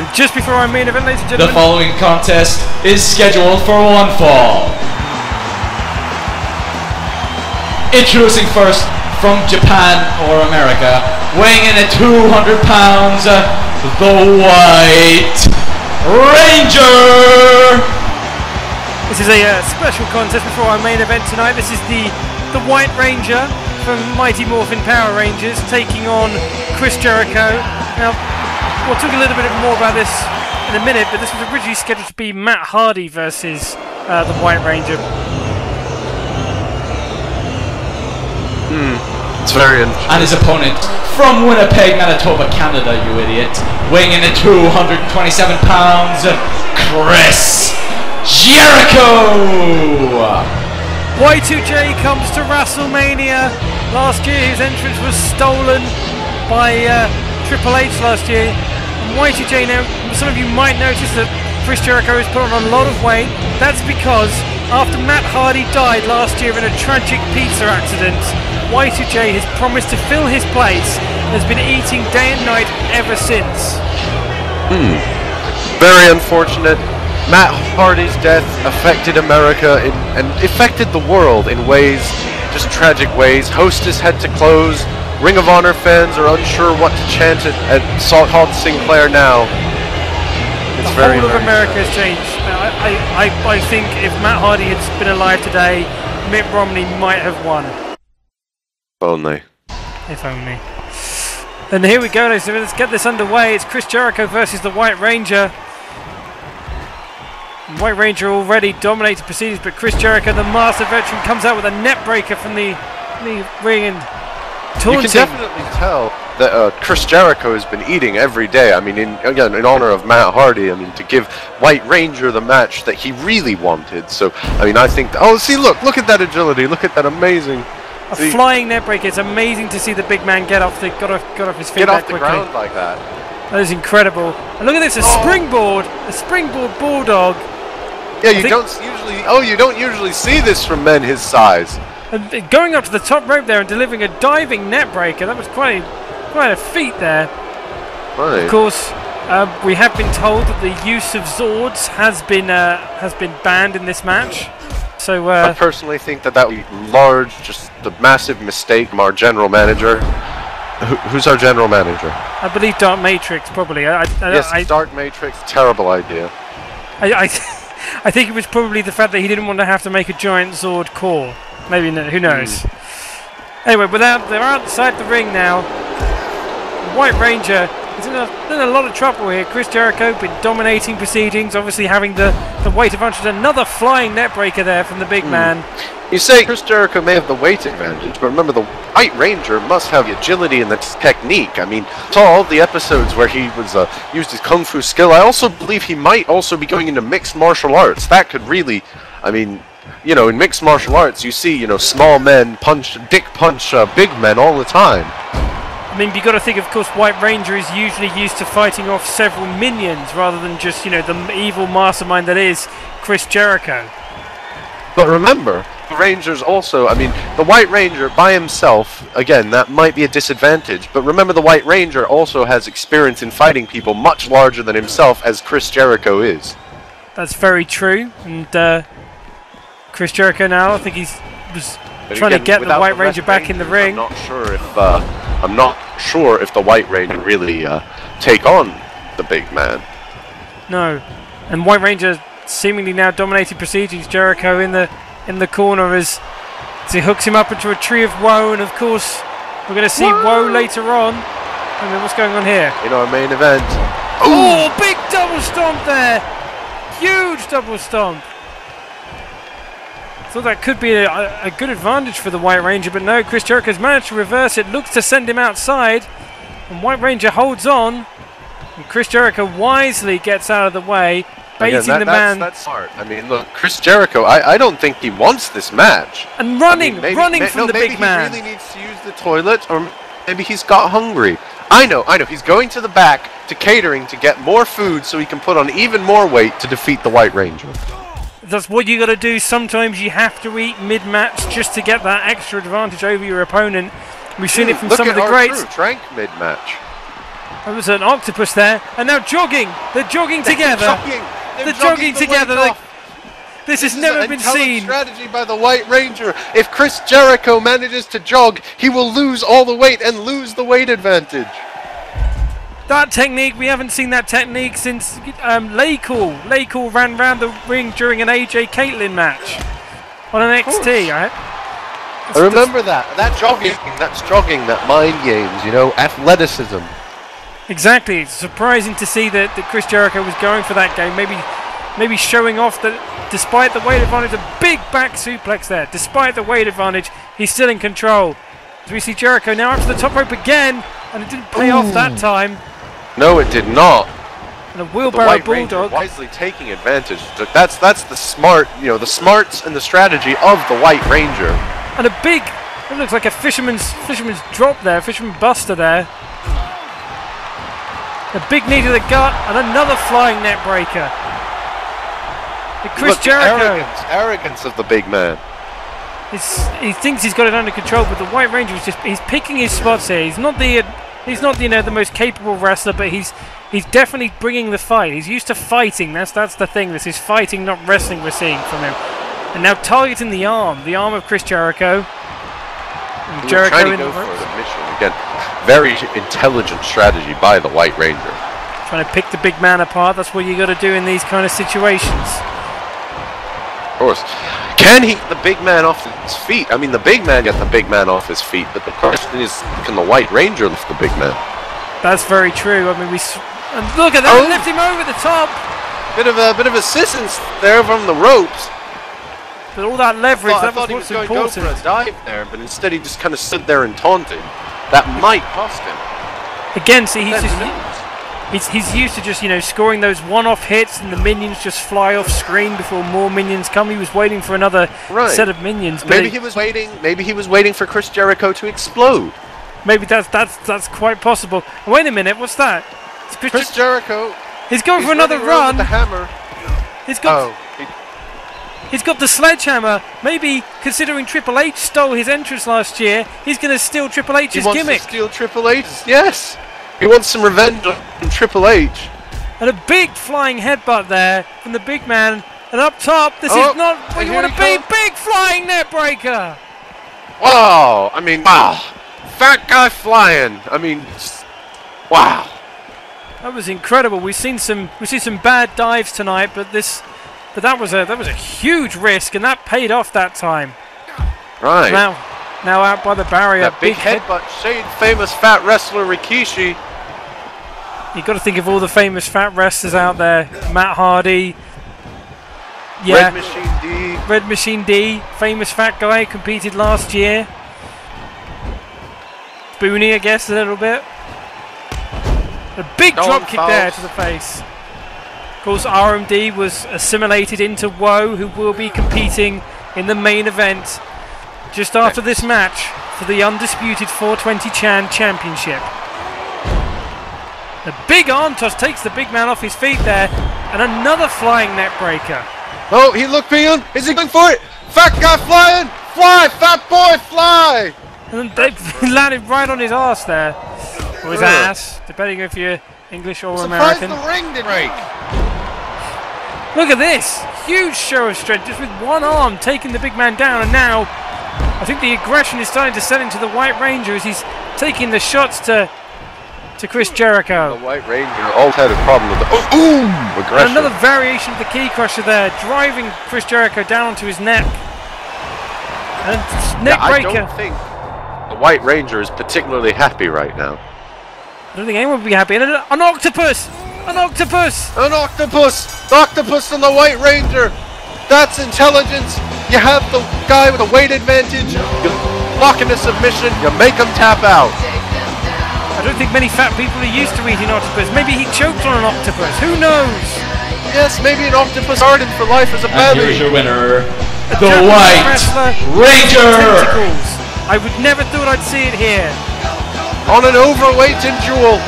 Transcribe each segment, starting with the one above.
And just before our main event, ladies and The gentlemen, following contest is scheduled for one fall. Introducing first from Japan or America, weighing in at 200 pounds, the White Ranger! this is a special contest before our main event tonight. This is the White Ranger from Mighty Morphin Power Rangers taking on Chris Jericho. Now, we'll talk a little bit more about this in a minute, but this was originally scheduled to be Matt Hardy versus the White Ranger. It's very interesting. And his opponent from Winnipeg, Manitoba, Canada, you idiot, weighing in at 227 pounds, Chris Jericho! Y2J comes to Rasslemania. Last year his entrance was stolen by Triple H last year. And Y2J now, some of you might notice that Chris Jericho has put on a lot of weight. That's because after Matt Hardy died last year in a tragic pizza accident, Y2J has promised to fill his place and has been eating day and night ever since. Very unfortunate. Matt Hardy's death affected America and affected the world in ways, just tragic ways. Hostess had to close. Ring of Honor fans are unsure what to chant at Salt Hall Sinclair now. It's The whole of America has changed. I think if Matt Hardy had been alive today, Mitt Romney might have won. If only. If only. And here we go, ladies and gentlemen. Let's get this underway. It's Chris Jericho versus the White Ranger. White Ranger already dominated proceedings, but Chris Jericho, the master veteran, comes out with a net breaker from the ring and taunting. You can definitely tell that Chris Jericho has been eating every day. I mean, in honor of Matt Hardy, I mean, to give White Ranger the match that he really wanted. So, I mean, I think... Oh, see, look at that agility. Look at that amazing... A flying net breaker. It's amazing to see the big man got off his feet Get off that the quickly. ground like that. That is incredible. And look at this, a springboard bulldog. Yeah, you don't usually see this from men his size. And going up to the top rope there and delivering a diving net breaker. That was quite a feat there. Right. Of course, we have been told that the use of Zords has been banned in this match. So I personally think that would be large, just a massive mistake from our general manager. Who's our general manager? I believe Dark Matrix, probably. Yes, Dark Matrix, terrible idea. I think it was probably the fact that he didn't want to have to make a giant Zord core. Maybe, who knows. Anyway, they're outside the ring now. The White Ranger is in a lot of trouble here. Chris Jericho been dominating proceedings, obviously having the weight advantage. Another flying net breaker there from the big man. You say Chris Jericho may have the weight advantage, but remember the White Ranger must have the agility and the technique. I mean, saw all the episodes where he was used his kung fu skill. I also believe he might also be going into mixed martial arts. That could really, I mean, you know, in mixed martial arts, you see, small men punch big men all the time. I mean, you got to think, of course, White Ranger is usually used to fighting off several minions rather than just, the evil mastermind that is Chris Jericho. But remember, the Rangers also, I mean, the White Ranger by himself, again, that might be a disadvantage, but remember the White Ranger also has experience in fighting people much larger than himself, as Chris Jericho is. That's very true, and Chris Jericho now, I think he's trying to get the White Ranger back in the ring. I'm not sure if the White Ranger really take on the big man. No, and White Ranger seemingly now dominating proceedings. Jericho in the corner as he hooks him up into a tree of woe, and of course we're going to see woe later on. I mean, what's going on here? In our main event. Oh, big double stomp there! Huge double stomp. Thought that could be a good advantage for the White Ranger, but no, Chris Jericho's managed to reverse it. Looks to send him outside, and White Ranger holds on. And Chris Jericho wisely gets out of the way, baiting the man. That's smart. I mean, look, Chris Jericho, I don't think he wants this match. And running from the big man. Maybe he really needs to use the toilet, or maybe he's got hungry. I know, he's going to the back to catering to get more food so he can put on even more weight to defeat the White Ranger. That's what you got to do. Sometimes you have to eat mid-match just to get that extra advantage over your opponent. We've seen it from some of the greats. Drank mid-match. There was an octopus there, and now jogging. They're jogging together. They're jogging together. This has never been seen. Strategy by the White Ranger. If Chris Jericho manages to jog, he will lose all the weight and lose the weight advantage. That technique, we haven't seen that technique since Laycool. Laycool ran round the ring during an AJ Caitlin match on an NXT. I remember that. That's jogging, that mind games, you know, athleticism. Exactly. It's surprising to see that Chris Jericho was going for that game. Maybe showing off that despite the weight advantage, a big back suplex there. Despite the weight advantage, he's still in control. As we see Jericho now up to the top rope again, and it didn't pay off that time. No, it did not. And a wheelbarrow bulldog. Wisely taking advantage. That's the smart, you know, the smarts and the strategy of the White Ranger. And a big, it looks like a fisherman's drop there, fisherman buster there. A big knee to the gut and another flying net breaker. Chris Jericho. Arrogance of the big man. He thinks he's got it under control, but the White Ranger is he's picking his spots here. He's not the most capable wrestler, but he's definitely bringing the fight. He's used to fighting. That's the thing. This is fighting, not wrestling. We're seeing from him. And now targeting the arm of Chris Jericho. And Jericho trying to go for the mission again. Very intelligent strategy by the White Ranger. Trying to pick the big man apart. That's what you got to do in these kind of situations. Of course. Can he get the big man off his feet? I mean, the big man got the big man off his feet, but the question is, can the White Ranger lift the big man? That's very true. I mean, and look at that! Lift him over the top. Bit of assistance there from the ropes. But all that leverage, I thought he was going to go for a dive there, but instead he just kind of stood there and taunted. That might cost him. Again, see, he's used to just, you know, scoring those one-off hits and the minions just fly off screen before more minions come. He was waiting for another set of minions. But maybe he was waiting. Maybe he was waiting for Chris Jericho to explode. Maybe that's quite possible. Wait a minute, what's that? Chris Jericho. He's going for another run. With the hammer. He's got the sledgehammer. Maybe, considering Triple H stole his entrance last year, he's going to steal Triple H's gimmick. He wants to steal Triple H's. Yes. He wants some revenge on Triple H. And a big flying headbutt there from the big man. And up top, this is not where you want to be. Big flying net breaker. Wow. I mean, wow. Fat guy flying. I mean, wow. That was incredible. We've seen some bad dives tonight, but that was a huge risk, and that paid off that time. Right. Now out by the barrier. That big headbutt shade famous fat wrestler Rikishi. You've got to think of all the famous fat wrestlers out there. Matt Hardy. Yeah. Red Machine D. Famous fat guy, competed last year. Booney, I guess, a little bit. A big drop kick there to the face. Of course, RMD was assimilated into Woe, who will be competing in the main event just after this match for the undisputed 420 Chan Championship. A big arm toss takes the big man off his feet there, and another flying net breaker. Oh, he looked beyond. Is he going for it? Fat guy flying! Fly, fat boy, fly! And they landed right on his ass there, or his ass, depending if you're English or American. The ring didn't break. Look at this! Huge show of strength, just with one arm taking the big man down, and now I think the aggression is starting to set into the White Ranger as he's taking the shots to Chris Jericho. The White Ranger all had a problem with the aggression. And another variation of the key crusher there, driving Chris Jericho down onto his neck. And neck breaker. I don't think the White Ranger is particularly happy right now. I don't think anyone would be happy. And an octopus! An octopus! An octopus! The octopus and the White Ranger! That's intelligence! You have the guy with a weight advantage, you lock into submission, you make him tap out. I don't think many fat people are used to eating octopus. Maybe he choked on an octopus. Who knows? Yes, maybe an octopus hardened for life as a baby. And here's your winner, the White Ranger! Tentacles. I would never thought I'd see it here. On an overweight jewel.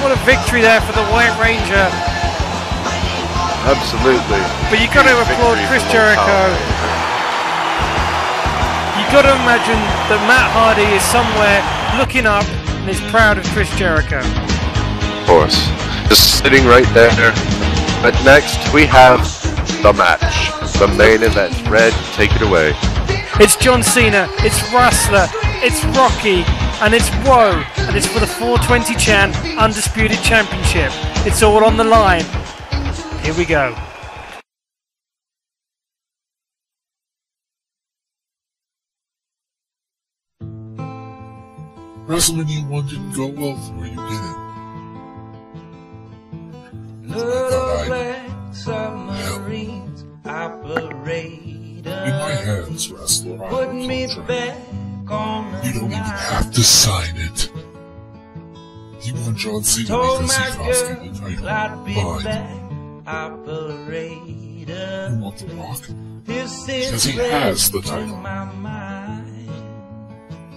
What a victory there for the White Ranger. Absolutely. But you've got to applaud Chris Jericho. You've got to imagine that Matt Hardy is somewhere looking up, and is proud of Chris Jericho. Of course. Just sitting right there. But next, we have the match. The main event. Red, take it away. It's John Cena, it's Wrestler, it's Rocky, and it's Woe, and it's for the 420 Chan Undisputed Championship. It's all on the line. Here we go. Rasslemania 1 didn't go well for you, did it? In my hands, Rasslemania contract. You don't even have to sign it. You want John Cena because he cost you the title. Fine. You want The Rock? Because he has the title.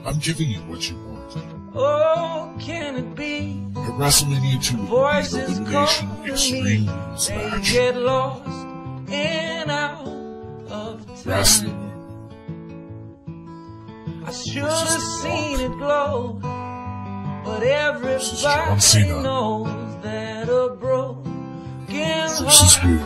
I'm giving you what you want. Oh, can it be? At Rasslemania 2 will be the Elimination Extreme Rules match. Get lost and out of Wrestling. I should have seen it glow, but everybody Cena. knows that a broken Versus heart Wu.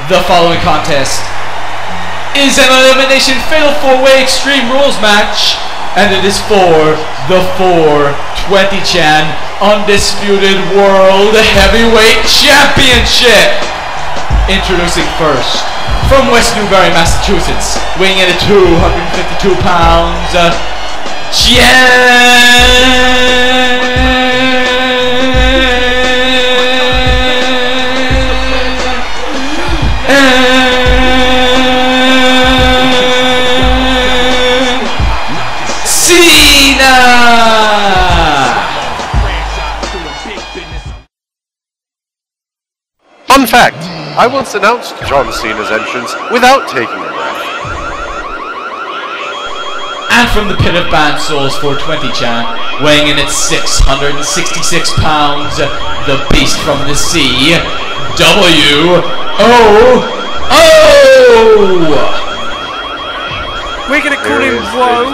The following contest is an elimination fatal 4-way Extreme Rules match, and it is for the 420 Chan Undisputed World Heavyweight Championship. Introducing first, from West Newbury, Massachusetts, weighing in at 252 pounds, Fun fact, I once announced John Cena's entrance without taking a breath. And from the pit of Band Souls 420 Chan, weighing in at 666 pounds, the beast from the sea, W.O.O. We're going to call him Woe,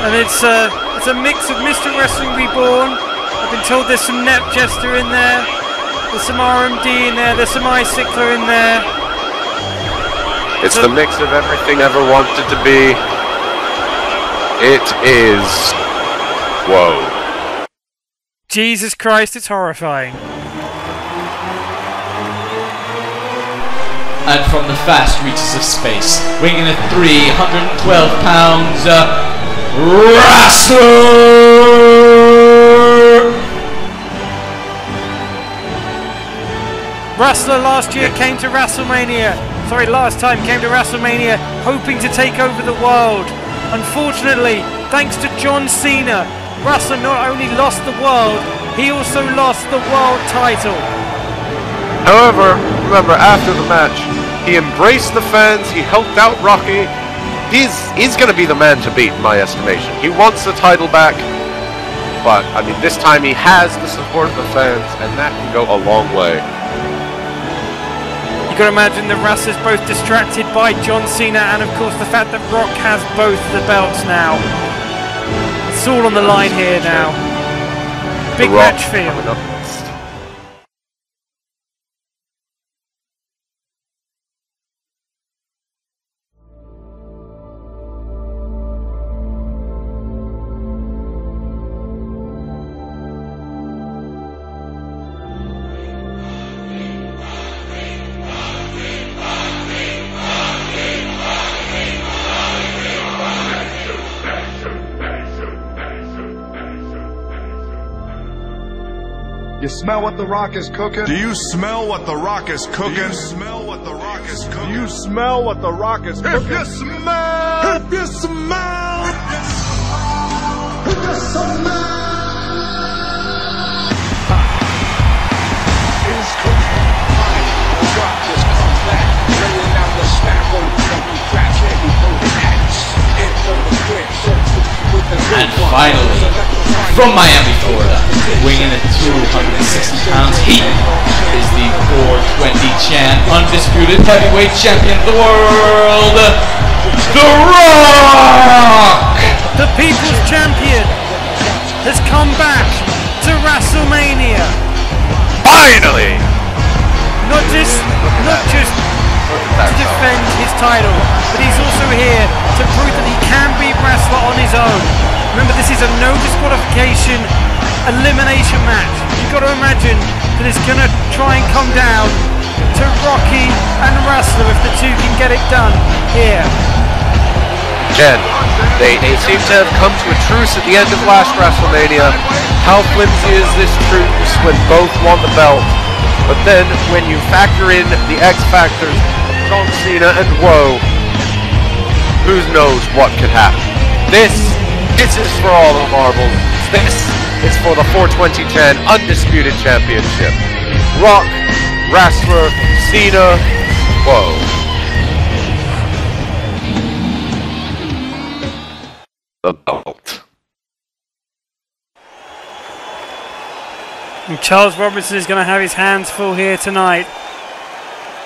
and it's a mix of Mr. Wrestling Reborn. I've been told there's some Nep Jester in there, there's some RMD in there, there's some Icickler in there. It's the mix of everything ever wanted to be. It is Woe. Jesus Christ, it's horrifying. And from the vast reaches of space, weighing in at 312 pounds, Rassler! Wrestler last year came to Rasslemania. Sorry, last time came to Rasslemania hoping to take over the world. Unfortunately, thanks to John Cena, Wrestler not only lost the world, he also lost the world title. However, remember, after the match, he embraced the fans, he helped out Rocky. He's going to be the man to beat, in my estimation. He wants the title back, but, I mean, this time he has the support of the fans, and that can go a long way. You can imagine the Wrestlers both distracted by John Cena, and of course the fact that Rock has both the belts now. It's all on the line here now. Big match feel. You smell what the Rock is cooking? Do you smell what the Rock is cooking? Do you smell what the Rock is cooking? Do you smell what the Rock is cooking? If you smell, if you smell, if you smell, Is cooking. The Rock has come back, laying down the stack on the crack heavy golden hats. And finally, from Miami, Florida, weighing in at 260 pounds, he is the 420 champ, undisputed heavyweight champion of the world, The Rock! The People's Champion has come back to Rasslemania. Finally! Not just to defend his title, but he's also here to prove that he can beat Wrestler on his own. Remember, this is a no disqualification elimination match. You've got to imagine that it's going to try and come down to Rocky and Wrestler if the two can get it done here. Jen, they seem to have come to a truce at the end of last Rasslemania. How flimsy is this truce when both won the belt? But then, when you factor in the X factors, John Cena and Woe, who knows what could happen? This is for all the marbles. This is for the 42010 Undisputed Championship. Rock, Wrestler, Cena, Woe. The belt. And Charles Robinson is going to have his hands full here tonight.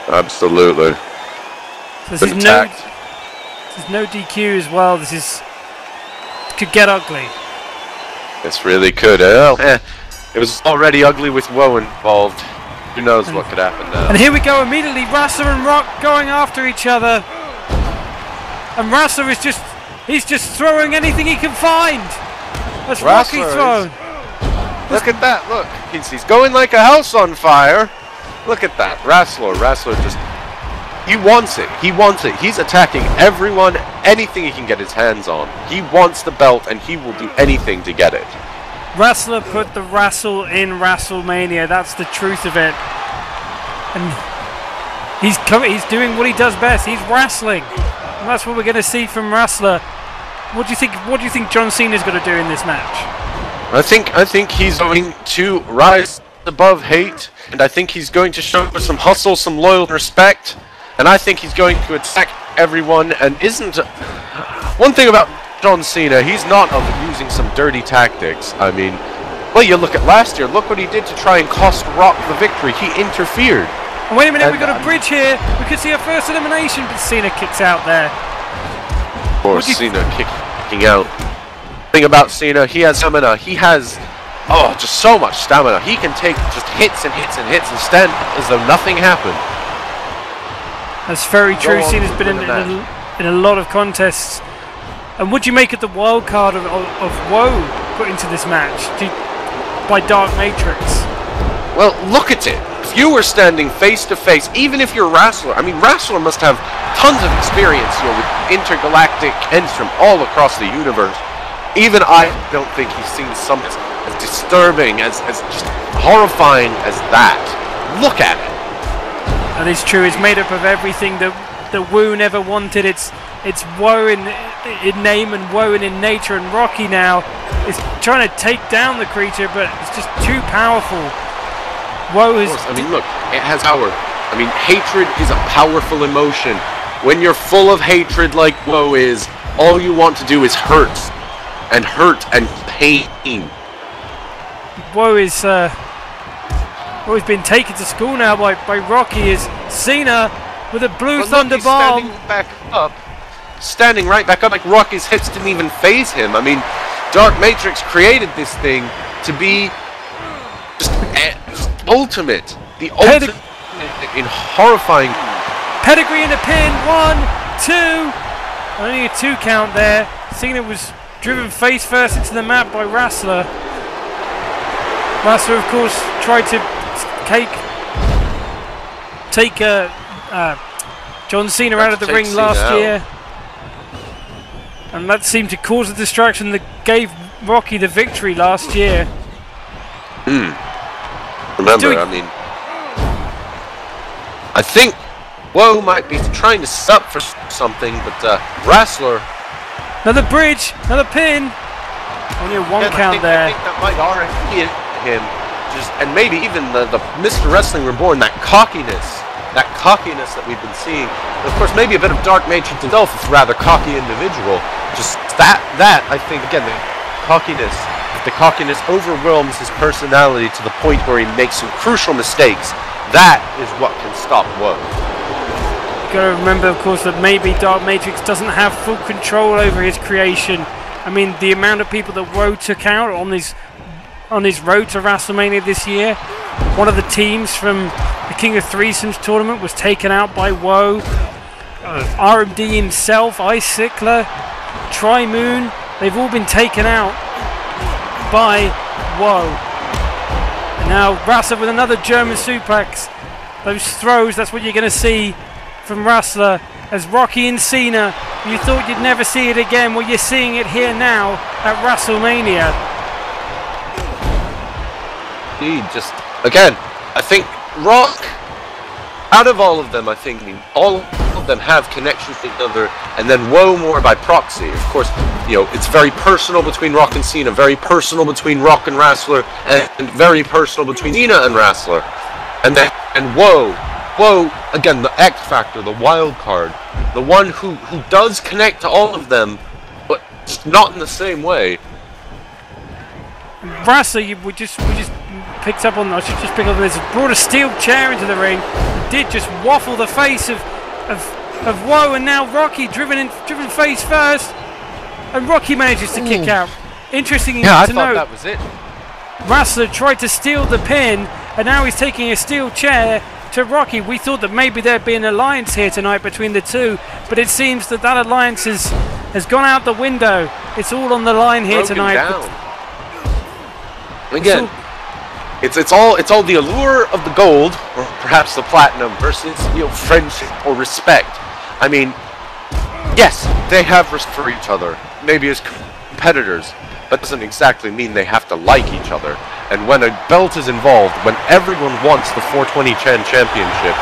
Absolutely. So this is no DQ as well. This could get ugly. This really could. It was already ugly with Woe involved. Who knows what could happen now. And here we go immediately. Wrestler and Rock going after each other. And Wrestler is he's just throwing anything he can find. That's Rocky thrown. Look at that, look. He's going like a house on fire. Look at that. Wrestler just... He wants it. He wants it. He's attacking everyone, anything he can get his hands on. He wants the belt, and he will do anything to get it. Wrestler put the wrestle in Rasslemania. That's the truth of it. And he's doing what he does best. He's wrestling. And that's what we're going to see from Wrestler. What do you think John Cena's going to do in this match? I think he's going to rise above hate, and I think he's going to show some hustle, some loyal respect, and I think he's going to attack everyone. And isn't one thing about John Cena, he's not of using some dirty tactics. I mean, well, you look at last year, look what he did to try and cost Rock the victory. He interfered. And wait a minute, we've got a bridge here. We could see a first elimination, but Cena kicks out there. Of course, Cena kicking out. Thing about Cena, he has stamina. He has, just so much stamina. He can take just hits and hits and hits and stand as though nothing happened. That's very true. Cena's been in a lot of contests. And would you make it the wild card of Woe put into this match by Dark Matrix? Well, look at it. If you were standing face to face, even if you're Wrestler, I mean, Wrestler must have tons of experience, with intergalactic ends from all across the universe. Even I don't think he's seen something as disturbing, as just horrifying as that. Look at it. That is true. It's made up of everything that Wu never wanted. It's woe in name and woe in nature, and Rocky now is trying to take down the creature, but it's just too powerful. Woe is... I mean, look, it has power. I mean, hatred is a powerful emotion. When you're full of hatred like Woe is, all you want to do is hurt and pain. Woe is been taken to school now by Rocky. Is Cena with a blue thunder bomb. Standing right back up, like Rocky's hits didn't even phase him. I mean, Dark Matrix created this thing to be just ultimate. The ultimate in horrifying. Pedigree in the pin, 1, 2. Only a 2 count there. Cena was driven face first into the mat by Rassler. Rassler, of course, tried to take John Cena out of the ring last year, and that seemed to cause a distraction that gave Rocky the victory last year. Remember, I mean, I think Woe might be trying to set up for something, but Rassler. Another bridge, another pin. Only a 1 count there. I think that might already hit him. And maybe even the Mr. Wrestling Reborn, that cockiness that we've been seeing. And of course, maybe a bit of Dark Matrix himself is a rather cocky individual. Just that I think, again, the cockiness overwhelms his personality to the point where he makes some crucial mistakes. That is what can stop Woe. You've got to remember, of course, that maybe Dark Matrix doesn't have full control over his creation. I mean, the amount of people that Woe took out on his road to Rasslemania this year. One of the teams from the King of Threesomes tournament was taken out by Woe. RMD himself, Icickler, Tri-Moon, they've all been taken out by Woe. And now Rassler with another German suplex. Those throws, that's what you're going to see from Rassler. As Rocky and Cena, you thought you'd never see it again. Well, you're seeing it here now at Rasslemania. Just again, I think Rock, out of all of them, I mean, all of them have connections to each other, and then Woe more by proxy. Of course, you know, it's very personal between Rock and Cena, very personal between Rock and Rassler, and very personal between Cena and Rassler. And Woe, again, the X Factor, the wild card, the one who does connect to all of them, but not in the same way. Rassler, we just picked up on. I should just pick up on this. Brought a steel chair into the ring. Did just waffle the face of Woe, and now Rocky driven face first, and Rocky manages to kick out. Interesting to note. That was it. Rassler tried to steal the pin, and now he's taking a steel chair to Rocky. We thought that maybe there'd be an alliance here tonight between the two, but it seems that alliance has gone out the window. It's all on the line here tonight. Again, it's all the allure of the gold, or perhaps the platinum, versus, you know, friendship or respect. I mean, yes, they have respect for each other, maybe as competitors, but doesn't exactly mean they have to like each other. And when a belt is involved, when everyone wants the 420 Chen Championship.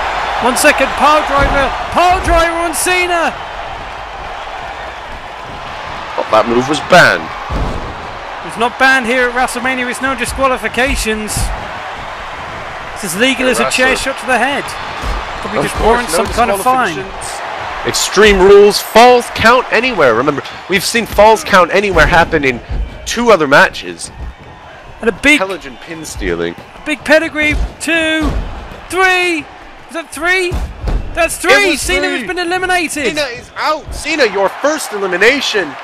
1 second, pile driver on Cena. Well, that move was banned. It's not banned here at Rasslemania. It's no disqualifications. It's as legal as a chair shot to the head. Probably just warrants some kind of fine. Extreme rules. Falls count anywhere. Remember, we've seen falls count anywhere happen in 2 other matches. And a big intelligent pin stealing. A big pedigree. 2, 3. Is that 3? That's 3. Cena has been eliminated. Cena is out. Cena, your first elimination.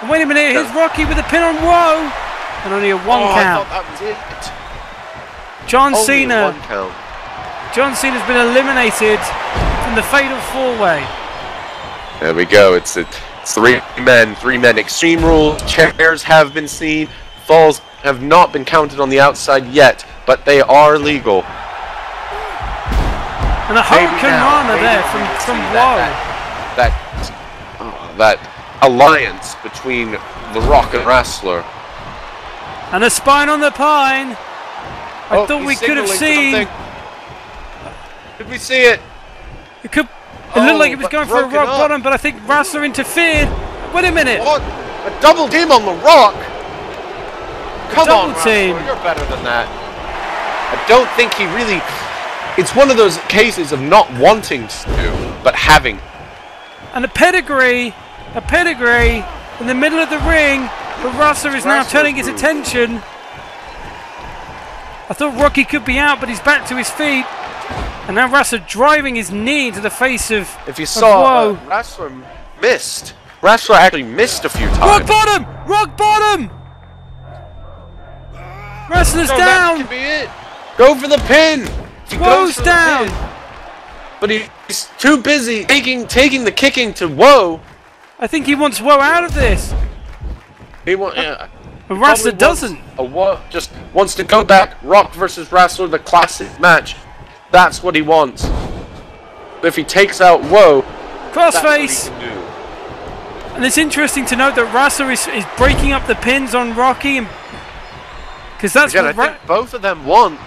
And wait a minute. Here's Rocky with a pin on Woe. And only a 1 count. I thought that was it. John Only Cena. 1 count. John Cena's been eliminated from the Fatal 4-Way. There we go. It's 3 men. 3 men. Extreme rules. Chairs have been seen. Falls have not been counted on the outside yet, but they are legal. And a Hurricane Rana there from Woe. That alliance between The Rock and Rassler. And a spine on the pine. I thought we could have seen. Did we see it? It looked like it was but going for a broken rock up. bottom, but I think Rassler interfered. Wait a minute. What? A double team on the rock? Come on, double team. Rassler, you're better than that. I don't think he really... It's one of those cases of not wanting to, but having. And a pedigree in the middle of the ring, but Rassler is now turning his attention. I thought Rocky could be out, but he's back to his feet. And now Rassler driving his knee into the face of If you saw, Woe. Rassler missed. Rassler actually missed a few times. Rock bottom! Rock bottom! Rassler's No, down! that could be it. Go for the pin. If he Woe's goes for the down. pin, but he's too busy taking the kicking to Woe. I think he wants Woe out of this. He wants. Yeah. But Rassler doesn't. Woe just wants to go back. Rock versus Rassler, the classic match. That's what he wants. But if he takes out Woe, that's what he Crossface. can do. And it's interesting to note that Rassler is breaking up the pins on Rocky, and because that's Again, I what think both of them want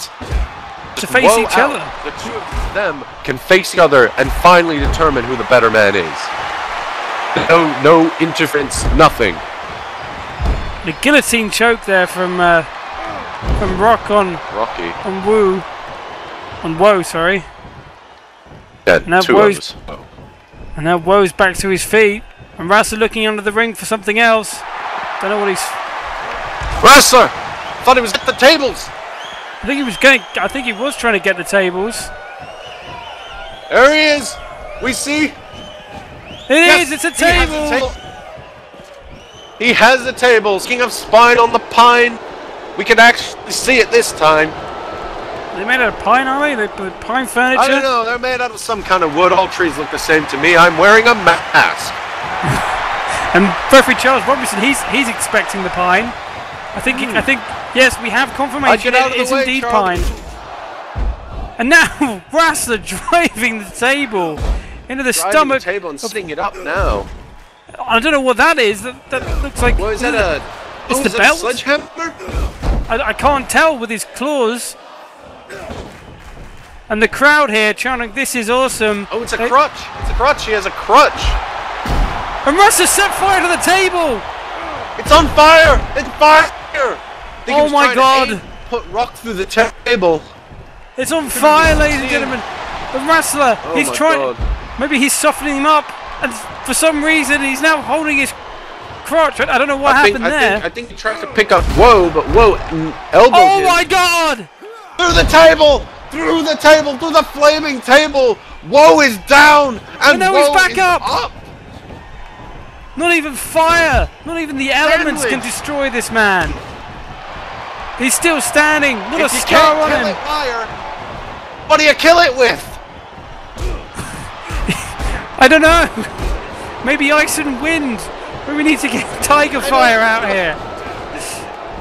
to face Woe each out. other. The two of them can face each other and finally determine who the better man is. No interference, nothing. The guillotine choke there from Rock on Rocky. Woe, sorry. Yeah, Now two Woe's- of us. And now Woe's back to his feet, and Rassler looking under the ring for something else. Don't know what he's. Rassler! Thought he was at the tables! I think he was trying to get the tables. There he is! We see! It is. It's a table. He has the table. King of spine on the pine. We can actually see it this time. They made out of pine, are they? They put pine furniture. I don't know. They're made out of some kind of wood. All trees look the same to me. I'm wearing a mask. And referee Charles Robinson, he's expecting the pine. I think yes, we have confirmation. Get out of It is the way, indeed Charles. pine. And now Rassler driving the table into the Driving stomach. the table and sitting it up now. I don't know what that is. That looks like. What is that? A It's the is that a belt? sledgehammer? I can't tell with his claws. And the crowd here chanting, "This is awesome!" Oh, it's a crutch. It's a crutch. He has a crutch. And Rassler set fire to the table. It's on fire. It's fire. Think he Oh was my trying to God. put Rock through the table. It's on fire, ladies and see gentlemen. The Rassler, Oh he's my trying. God. Maybe he's softening him up, and for some reason he's now holding his crotch. I don't know what happened there. I think he tried to pick up Woe, but Woe elbowed Oh him. my God! Through the table! Through the table! Through the flaming table! Woe is down! And now Woe he's back is up. Not even fire, not even the elements can Sandwich. destroy this man. He's still standing. Not a If you scar can't on kill him. it fire, what do you kill it with? I don't know. Maybe ice and wind. Maybe we need to get Tiger Fire out here.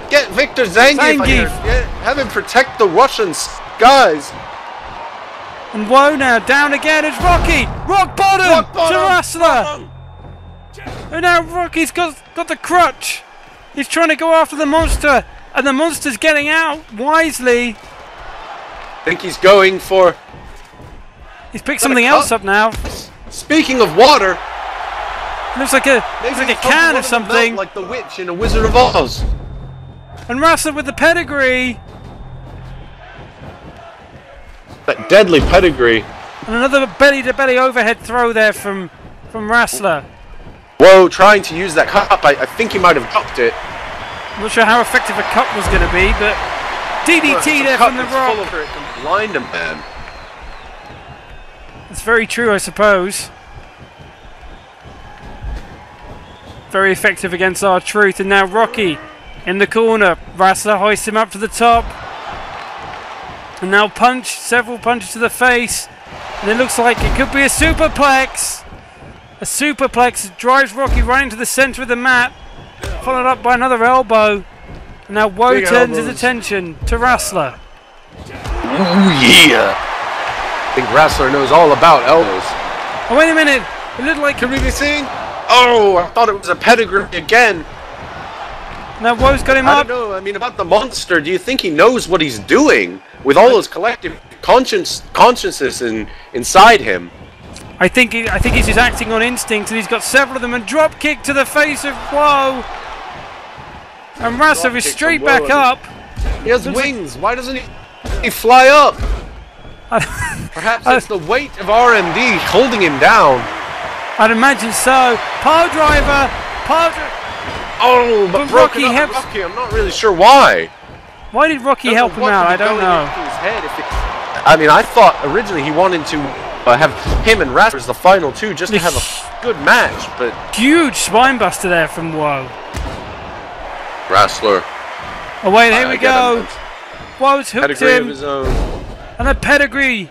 Get Victor Zangief Zangief. here. Have him protect the Russian skies. And Woe now down again. It's Rocky. Rock bottom, Rock bottom, to Rassler. And now Rocky's got the crutch. He's trying to go after the monster, and the monster's getting out wisely. I think he's going for... He's picked something else up now. Speaking of water, Looks like a maybe can he's of hoping one them something. melt like the witch in A Wizard of Oz. And Rassler with the pedigree. That deadly pedigree. And another belly-to-belly overhead throw there from Rassler. Whoa, trying to use that cup. I think he might have dropped it. I'm not sure how effective a cup was going to be, but DDT there from the Rock. It can blind a man. That's very true, I suppose. Very effective against R-Truth. And now Rocky in the corner. Rassler hoists him up to the top. And now several punches to the face. And it looks like it could be a superplex. A superplex drives Rocky right into the center of the mat. Followed up by another elbow. And now Woe Big turns his elbows. attention to Rassler. Oh yeah! I think Rassler knows all about elbows. Oh, wait a minute. It looked like... Can we be seeing? Oh, I thought it was a pedigree again. Now Woe's got him I up. don't know. I mean, about the monster, do you think he knows what he's doing with all his collective consciousness inside him? I think he's just acting on instinct, and he's got several of them. And drop kick to the face of Woe. And Rassa is straight back up. He has wings. Why doesn't he fly up? Perhaps it's the weight of RMD holding him down. I'd imagine so. Pile driver. Oh, but Rocky broken up helps. Rocky. I'm not really sure why. Why did Rocky help him out? I don't know. I mean, I thought originally he wanted to have him and Rassler as the final two just to have a good match, but huge spinebuster there from Woe. Rassler. Oh wait, here we go. Woe's hooked Pedigree of him. his own. And a pedigree.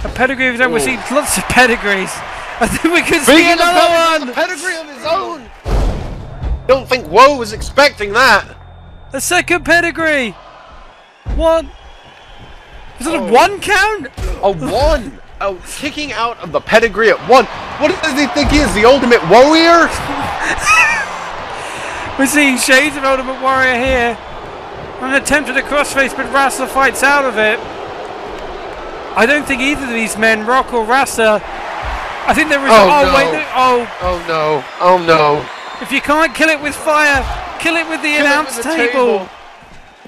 A pedigree of his own. We've seen lots of pedigrees. I think we could see another one. A pedigree of his own. Don't think Woe was expecting that. A second pedigree. One. Is it a one count? A one. Oh, kicking out of the pedigree at one. What does he think he is, the Ultimate Warrior? We're seeing shades of Ultimate Warrior here. An attempt at a crossface, but Rassler fights out of it. I don't think either of these men, Rock or Rassler, I think there is. Oh no. Oh no. If you can't kill it with fire, kill it with the announce table.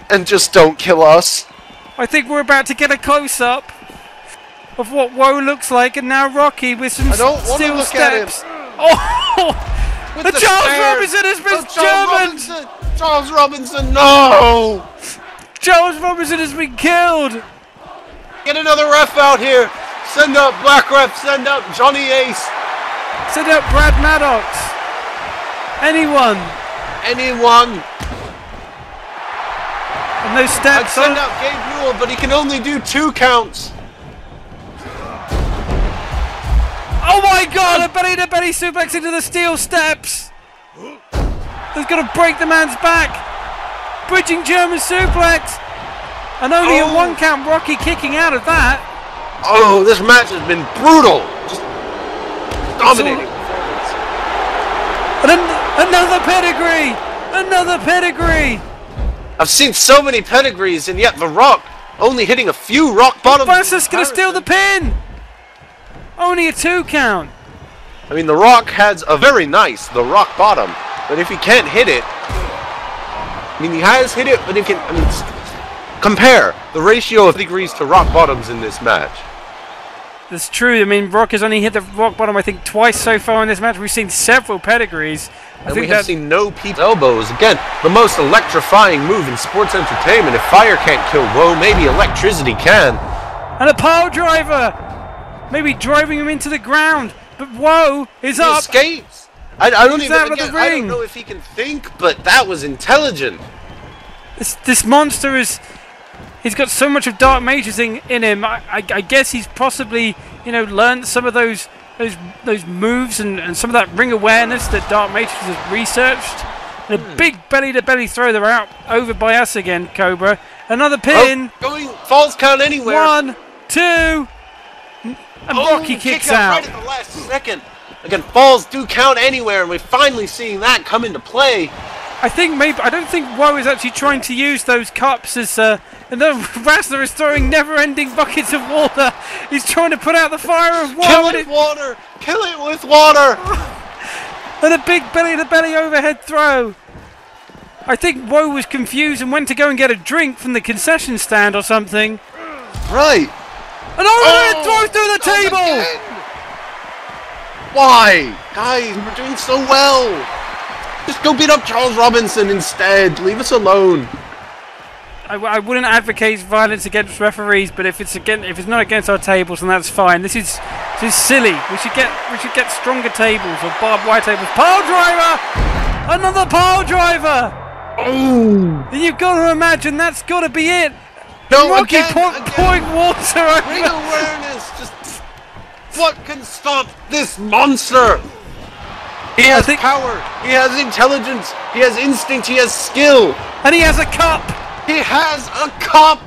And just don't kill us. I think we're about to get a close-up of what Woe looks like, and now Rocky with some steel steps. Oh! With the Charles stairs. Robinson has been German! Charles Robinson, no! Charles Robinson has been killed! Get another ref out here! Send up Black Ref, send up Johnny Ace! Send up Brad Maddox! Anyone! Anyone! And those steps. I'd send out Gabe Newell, but he can only do 2 counts. Oh my god, a belly-to-belly suplex into the steel steps! He's going to break the man's back! Bridging German suplex! And only a 1 count, Rocky kicking out of that! Oh, this match has been brutal! Just dominating. And another pedigree! Another pedigree! I've seen so many pedigrees, and yet The Rock only hitting a few rock bottoms. Vassa's going to steal the pin! Only a 2 count! I mean, The Rock has a very nice The Rock bottom, but if he can't hit it, I mean, he has hit it, but he can. I mean, compare the ratio of pedigrees to rock bottoms in this match. That's true. I mean, Rock has only hit the rock bottom, I think, twice so far in this match. We've seen several pedigrees. And we have seen no people's elbows. Again, the most electrifying move in sports entertainment. If fire can't kill Woe, maybe electricity can. And a pile driver! Maybe driving him into the ground. But Woe is up. He escapes. I don't even. Out of the ring. I don't know if he can think, but that was intelligent. This monster is. He's got so much of Dark Mage's in him. I guess he's possibly, you know, learned some of those moves and some of that ring awareness that Dark Mage has researched. And a big belly-to-belly throw. They're out over by us again, Cobra. Another pin. Falls count anywhere. 1, 2, and Rocky kicks out. Right at the last second. Again, falls do count anywhere, and we're finally seeing that come into play. I don't think Woe is actually trying to use those cups as and then Rassler is throwing never-ending buckets of water. He's trying to put out the fire of Woe. Kill it with water! Kill it with water! And a big belly-to-belly overhead throw. I think Woe was confused and went to go and get a drink from the concession stand or something. Right. And overhead throw through the table! Again. Why? Guys, we're doing so well. Just go beat up Charles Robinson instead. Leave us alone. I wouldn't advocate violence against referees, but if it's not against our tables, then that's fine. This is silly. We should get stronger tables or barbed wire tables. Pile driver, another pile driver. Oh! And you've got to imagine that's got to be it. No, Rocky again. pouring water over. Ring awareness. Just what can stop this monster? He has power. He has intelligence. He has instinct. He has skill. And he has a cup. He has a cup!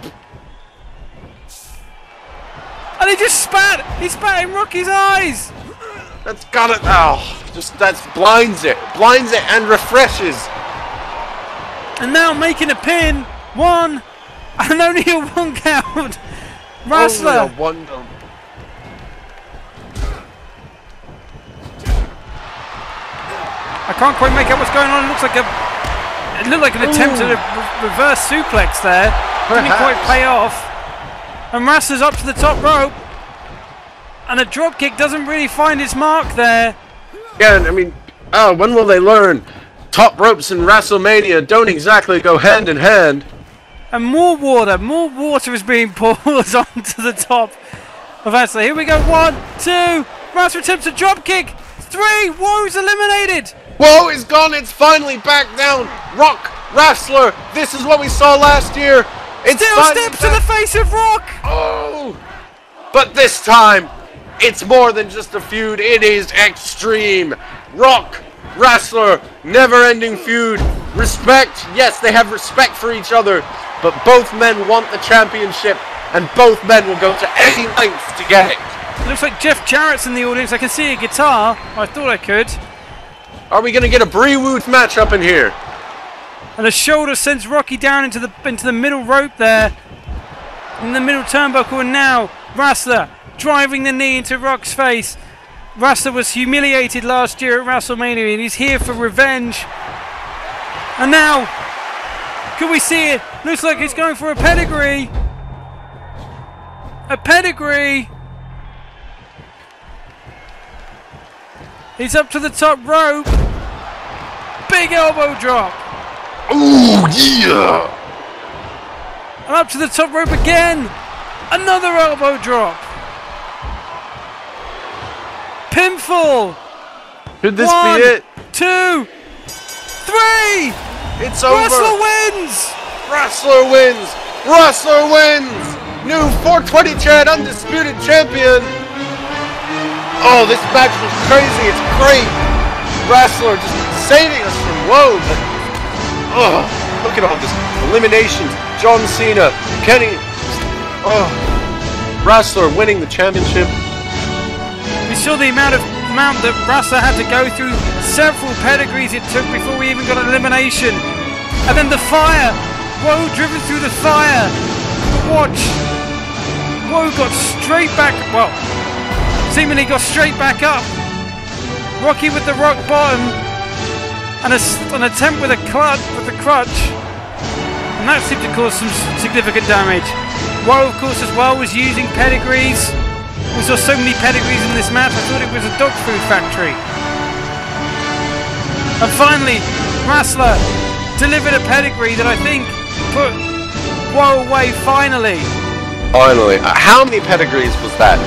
And he just spat! He spat in Rocky's eyes! That's got it now. That blinds it. Blinds it and refreshes. And now making a pin. 1. And only a 1 count. Rassler. Only a 1 count. Can't quite make out what's going on. It looks like an attempt at a reverse suplex there. Didn't quite pay off. And Rassler's up to the top rope. And a drop kick doesn't really find its mark there. Yeah, I mean, when will they learn? Top ropes in Rasslemania don't exactly go hand in hand. And more water is being poured onto the top of Rassler. Here we go, 1, 2, Rassler attempts a drop kick, 3, Woe's eliminated. Woe is gone, it's finally back down. Rock, Rassler, this is what we saw last year. It's Still steps to the face of Rock. Oh, but this time, it's more than just a feud, it is extreme. Rock, Rassler, never-ending feud. Respect, yes, they have respect for each other, but both men want the championship, and both men will go to any lengths to get it. Looks like Jeff Jarrett's in the audience. I can see a guitar. I thought I could. Are we going to get a Bree-Woot match up in here? And a shoulder sends Rocky down into the middle rope there. In the middle turnbuckle, and now Rassler driving the knee into Rock's face. Rassler was humiliated last year at WrestleMania, and he's here for revenge. And now, can we see it? Looks like he's going for a pedigree. A pedigree. He's up to the top rope. Big elbow drop. Ooh, yeah! And up to the top rope again. Another elbow drop. Pinfall. Could this 1, be it? 2, 3. It's over. Rassler wins. Rassler wins. Rassler wins. New 420 Chad undisputed champion. Oh, this match was crazy. It's great. Rassler just saving us from woe. But look at all this eliminations. John Cena, Kenny. Rassler winning the championship. We saw the amount that Rassler had to go through, several pedigrees it took before we even got an elimination. And then the fire, Woe driven through the fire. Watch, Woe got straight back, well, seemingly got straight back up. Rocky with the rock bottom, and an attempt with the crutch, and that seemed to cause some significant damage. Woe, of course, as well, was using pedigrees. We saw so many pedigrees in this match, I thought it was a dog food factory. And finally, Rassler delivered a pedigree that I think put Woe away finally. Finally. How many pedigrees was that?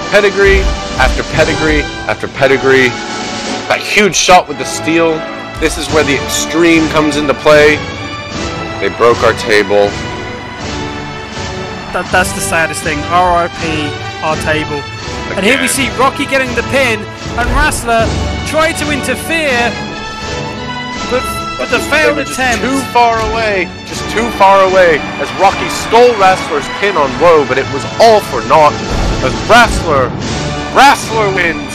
Pedigree after pedigree after pedigree. That huge shot with the steel. This is where the extreme comes into play. They broke our table. That's the saddest thing. R.I.P. our table. Again. And here we see Rocky getting the pin, and Rassler tried to interfere, but the failed attempt. Just too far away, as Rocky stole Rassler's pin on Woe, but it was all for naught. As Rassler wins.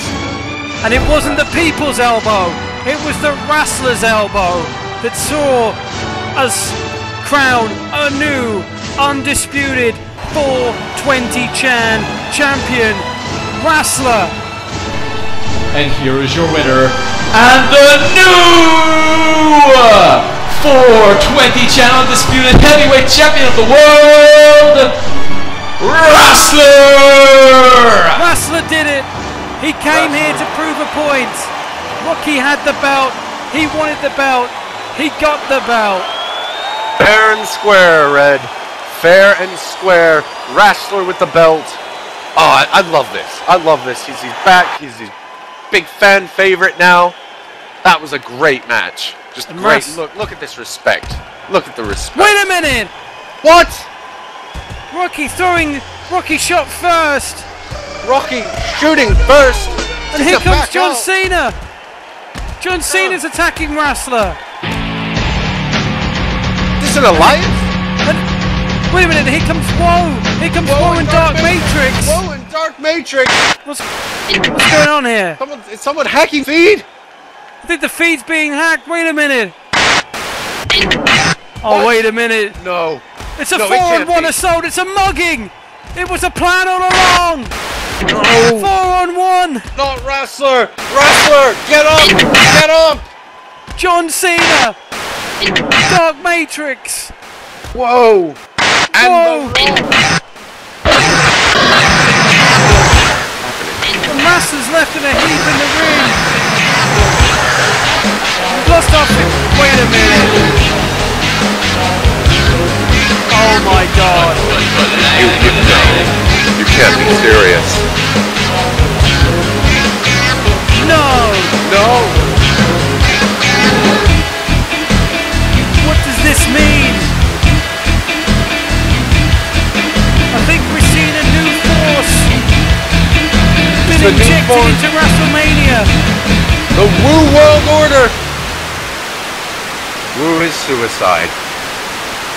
And it wasn't the people's elbow, it was the Rassler's elbow that saw us crown a new, undisputed 420 champion, Rassler. And here is your winner, and the new 420 undisputed heavyweight champion of the world, Rassler! Rassler did it. He came here to prove a point. Rocky had the belt. He wanted the belt. He got the belt. Fair and square, Red. Fair and square. Rassler with the belt. Oh, I love this. I love this. He's back. He's his big fan favorite now. That was a great match. Just great. Look at this respect. Look at the respect. Wait a minute. What? Rocky shot first. Rocky shooting first. And here comes John Cena. John Cena's attacking Rassler. This is an alliance? Wait a minute, here comes Woe. Here comes Woe and Dark Matrix. Woe and Dark Matrix. What's going on here? Is someone hacking feed? I think the feed's being hacked. Wait a minute. Oh, wait a minute. No. It's a 4-on-1 assault. It's a mugging. It was a plan all along. No! 4-on-1! Not Wrestler! Wrestler! Get up! Get up! John Cena! Dark Matrix! Whoa! And Whoa! the Rock! The Master's left in a heap in the ring! We've lost our... Wait a minute! Oh my god! You can't be serious. No! No! What does this mean? I think we're seeing a new force been The new injected force. into Rasslemania. The Woo World Order! Woo is suicide.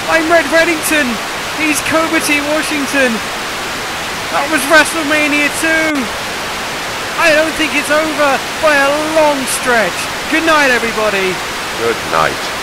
I'm Red Reddington. He's k.o.t. Washington. That was Rasslemania 2. I don't think it's over by a long stretch. Good night, everybody. Good night.